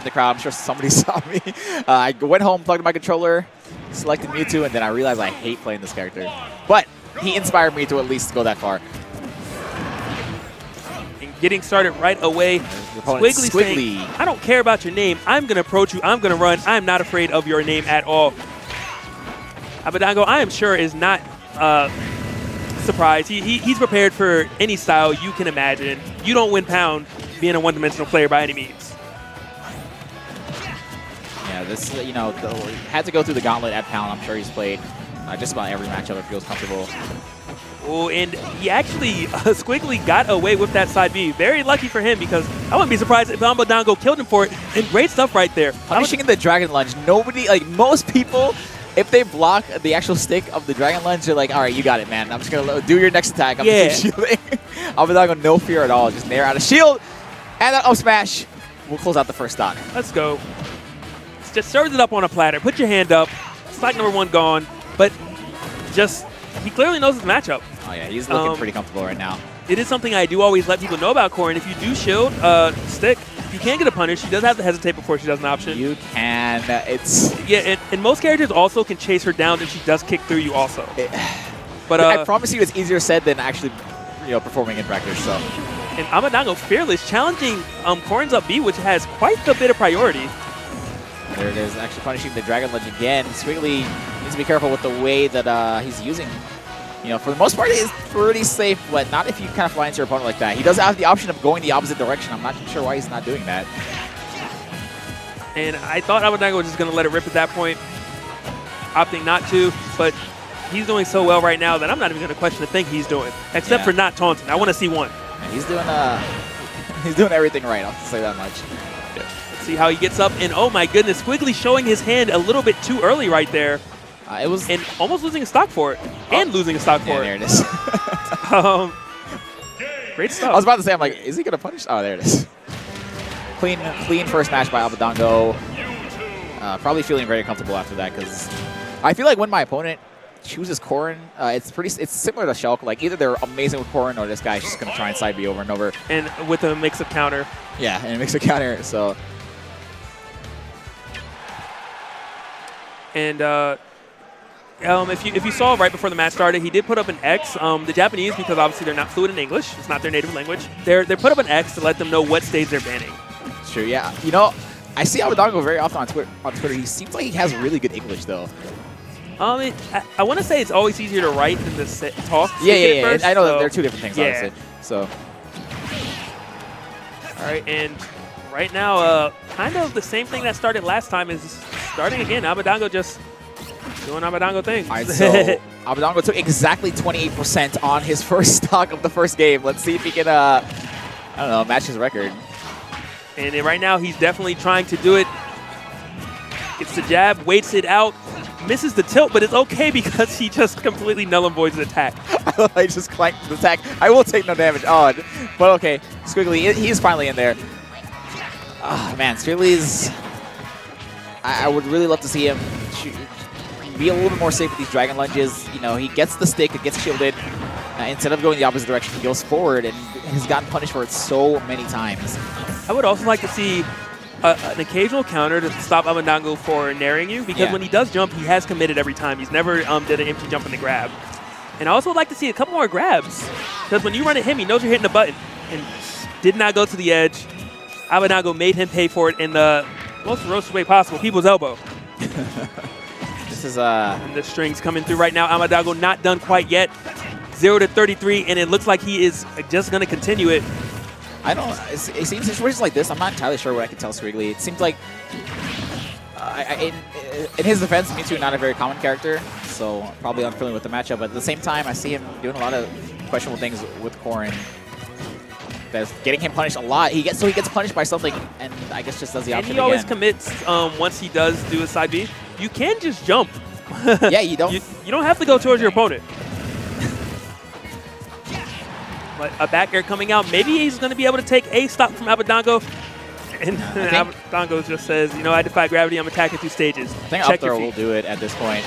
in the crowd. I'm sure somebody saw me. I went home, plugged in my controller, selected Mewtwo, and then I realized I hate playing this character. But he inspired me to at least go that far. And getting started right away. Sqigly saying, I don't care about your name. I'm going to approach you. I'm going to run. I'm not afraid of your name at all. Abadango, I am sure, is not surprised. He's prepared for any style you can imagine. You don't win pound being a one-dimensional player by any means. Yeah, this, you know, had to go through the gauntlet at pound. I'm sure he's played just about every matchup it feels comfortable. Oh, and he actually, Sqigly got away with that side B. Very lucky for him, because I wouldn't be surprised if Abadango killed him for it. And great stuff right there. Punishing in the Dragon Lunge. Nobody, like most people, if they block the actual stick of the Dragon Lunge, they're like, all right, you got it, man. I'm just going to do your next attack. I'm just shielding. Abadango, no fear at all. Just nair out of shield. And that up smash will close out the first stock. Let's go. Just serves it up on a platter. Put your hand up. Stock number 1 gone. But just, he clearly knows his matchup. Oh, yeah, he's looking pretty comfortable right now. It is something I do always let people know about Corrin. If you do shield stick, you can get a punish. She does have to hesitate before she does an option. You can. It's... Yeah, and most characters also can chase her down if she does kick through you also. But I promise you it's easier said than actually performing in practice. So. And Abadango fearless, challenging Corrin's up B, which has quite a bit of priority. There it is, actually punishing the Dragon Lunge again. Sqigly needs to be careful with the way that he's using. You know, for the most part, it is pretty safe, but not if you kind of fly into your opponent like that. He does have the option of going the opposite direction. I'm not sure why he's not doing that. And I thought Abadango was just going to let it rip at that point, opting not to, but he's doing so well right now that I'm not even going to question the thing he's doing, except for not taunting. I want to see one. And he's doing everything right, I'll say that much. Yeah. Let's see how he gets up, and oh my goodness, Sqigly showing his hand a little bit too early right there. It was and almost losing a stock for it, and losing a stock for it. There it is. Great stuff. I was about to say, I'm like, is he gonna punish? Oh, there it is. Clean first match by Abadango. Probably feeling very comfortable after that, because I feel like when my opponent chooses Corrin, it's similar to Shulk. Like either they're amazing with Corrin, or this guy's just gonna try and side B over and over. And with a mix of counter. Yeah, and a mix of counter. So. And. If you saw right before the match started, he did put up an X. The Japanese, because obviously they're not fluent in English, it's not their native language, they put up an X to let them know what stage they're banning. Sure, yeah. You know, I see Abadango very often on Twitter. He seems like he has really good English, though. I want to say it's always easier to write than to talk. Yeah. First, I know that they're two different things, obviously. So. All right, and right now, kind of the same thing that started last time is starting again. Abadango just doing Abadango things. All right, so Abadango took exactly 28% on his first stock of the first game. Let's see if he can, I don't know, match his record. And right now, he's definitely trying to do it. Gets the jab, waits it out, misses the tilt, but it's okay because he just completely null and voids the attack. I just clanked the attack. I will take no damage. Oh, but okay. Sqigly, he's finally in there. Oh, man, Sqigly's... I would really love to see him be a little bit more safe with these Dragon Lunges. You know, he gets the stick, it gets shielded. Instead of going the opposite direction, he goes forward and has gotten punished for it so many times. I would also like to see an occasional counter to stop Abadango for nairing you, because when he does jump, he has committed every time. He's never did an empty jump in the grab. And I also would like to see a couple more grabs, because when you run at him, he knows you're hitting the button, and did not go to the edge. Abadango made him pay for it in the most ferocious way possible, people's elbow. And the strings coming through right now. Abadango not done quite yet. 0-33, and it looks like he is just going to continue it. I don't. It seems situations like this, I'm not entirely sure what I can tell Sqigly. It seems like, in his defense, Mewtwo not a very common character, so probably unfamiliar with the matchup. But at the same time, I see him doing a lot of questionable things with Corrin. That's getting him punished a lot. He gets punished by something, and I guess just does the option again. And he always commits once he does do a side B. You can just jump. Yeah, you don't. You don't have to go towards your opponent. But a back air coming out. Maybe he's going to be able to take a stop from Abadango. And Abadango just says, you know, I defy gravity. I'm attacking through stages. I think up throw will do it at this point.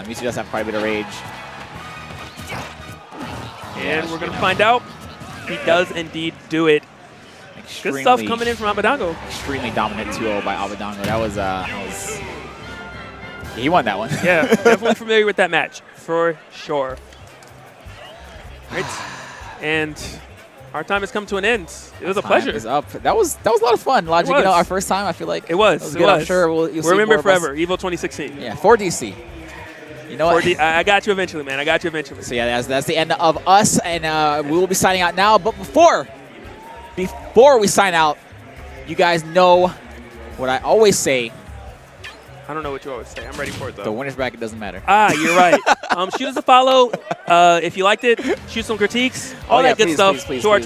Mewtwo does have quite a bit of rage. And we're going to find out. He does indeed do it. Good stuff coming in from Abadango. Extremely dominant 2-0 by Abadango. That was he won that one. Yeah, definitely familiar with that match, for sure. Right. And our time has come to an end. It was a pleasure. Is up. That was a lot of fun. Logic, you know, our first time, I feel like it was. Good. I'm sure you'll see remember more forever. Evo 2016. Yeah, 4DC. You know what? I got you eventually, man. I got you eventually. So yeah, that's the end of us, and we will be signing out now. But before we sign out, you guys know what I always say. I don't know what you always say. I'm ready for it, though. The winner's bracket doesn't matter. You're right. Shoot us a follow. If you liked it, shoot some critiques. All that good stuff. Please. To our